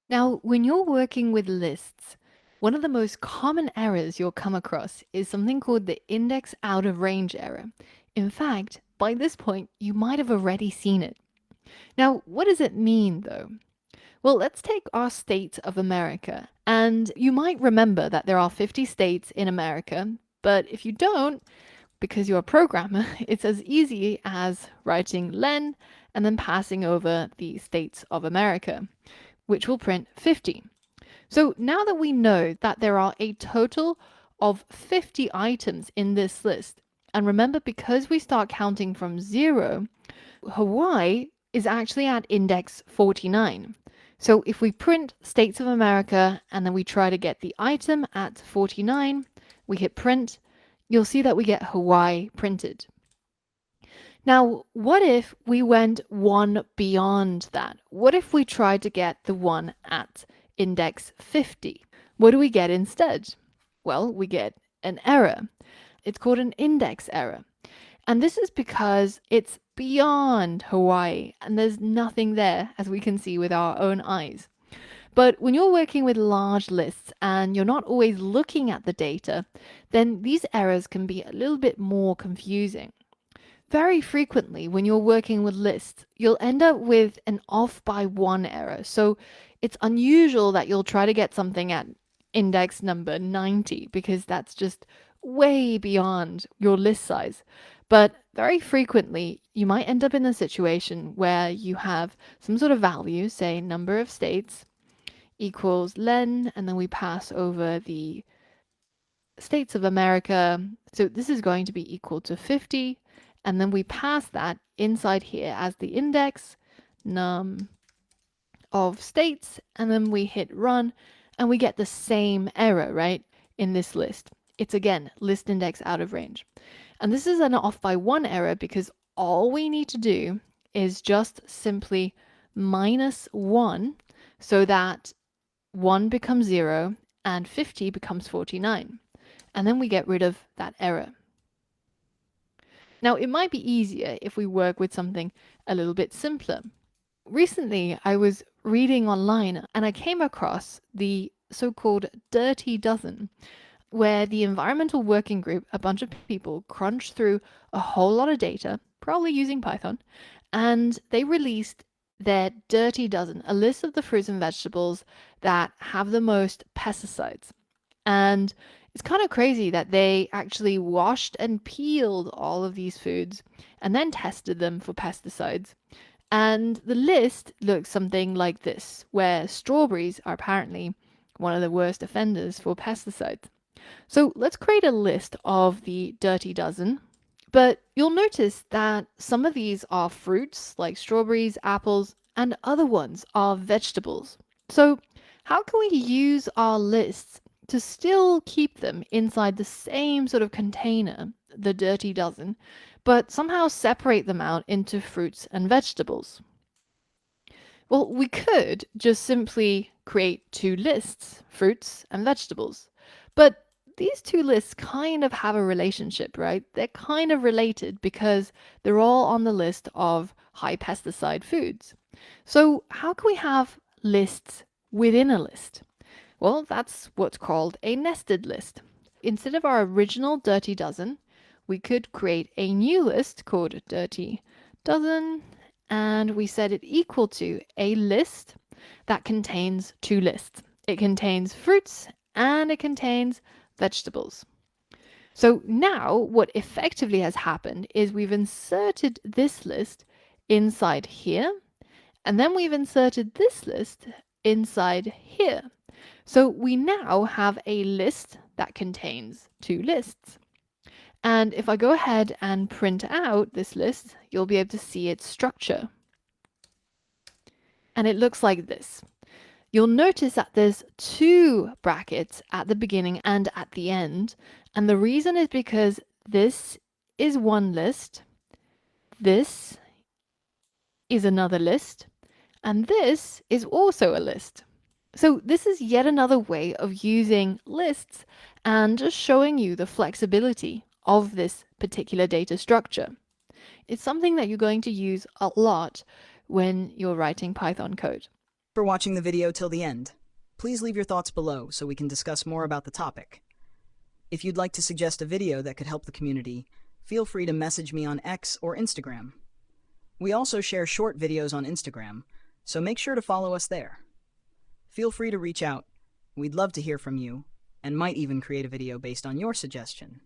Now, when you're working with lists, one of the most common errors you'll come across is something called the index out of range error. In fact, by this point, you might have already seen it. Now, what does it mean though? Well, let's take our state of America. And you might remember that there are 50 states in America, but if you don't, because you're a programmer, it's as easy as writing len and then passing over the states of America, which will print 50. So now that we know that there are a total of 50 items in this list, and remember, because we start counting from 0, Hawaii is actually at index 49. So if we print States of America and then we try to get the item at 49, we hit print, you'll see that we get Hawaii printed. Now, what if we went one beyond that? What if we tried to get the one at index 50? What do we get instead? Well, we get an error. It's called an index error. And this is because it's beyond Hawaii and there's nothing there, as we can see with our own eyes. But when you're working with large lists and you're not always looking at the data, then these errors can be a little bit more confusing. Very frequently, when you're working with lists, you'll end up with an off by one error. So it's unusual that you'll try to get something at index number 90 because that's just way beyond your list size. But very frequently, you might end up in a situation where you have some sort of value, say number of states equals len, and then we pass over the states of America. So this is going to be equal to 50. And then we pass that inside here as the index num of states. And then we hit run and we get the same error, right, in this list. It's again, list index out of range. And this is an off by one error because all we need to do is just simply minus 1 so that 1 becomes 0 and 50 becomes 49. And then we get rid of that error. Now, it might be easier if we work with something a little bit simpler. Recently, I was reading online and I came across the so-called dirty dozen, where the environmental working group, a bunch of people, crunched through a whole lot of data, probably using Python, and they released their dirty dozen, a list of the fruits and vegetables that have the most pesticides. And it's kind of crazy that they actually washed and peeled all of these foods and then tested them for pesticides. And the list looks something like this, where strawberries are apparently one of the worst offenders for pesticides. So let's create a list of the dirty dozen. But you'll notice that some of these are fruits like strawberries, apples, and other ones are vegetables. So how can we use our lists to still keep them inside the same sort of container, the dirty dozen, but somehow separate them out into fruits and vegetables? Well, we could just simply create two lists, fruits and vegetables. But these two lists kind of have a relationship, right? They're kind of related because they're all on the list of high pesticide foods. So how can we have lists within a list? Well, that's what's called a nested list. Instead of our original dirty dozen, we could create a new list called dirty dozen, and we set it equal to a list that contains two lists. It contains fruits and it contains vegetables. So now what effectively has happened is we've inserted this list inside here, and then we've inserted this list inside here. So we now have a list that contains two lists. And if I go ahead and print out this list, you'll be able to see its structure. And it looks like this. You'll notice that there's two brackets at the beginning and at the end. And the reason is because this is one list, this is another list, and this is also a list. So this is yet another way of using lists and just showing you the flexibility of this particular data structure. It's something that you're going to use a lot when you're writing Python code. For watching the video till the end. Please leave your thoughts below so we can discuss more about the topic. If you'd like to suggest a video that could help the community, feel free to message me on X or Instagram. We also share short videos on Instagram, so make sure to follow us there. Feel free to reach out. We'd love to hear from you, and might even create a video based on your suggestion.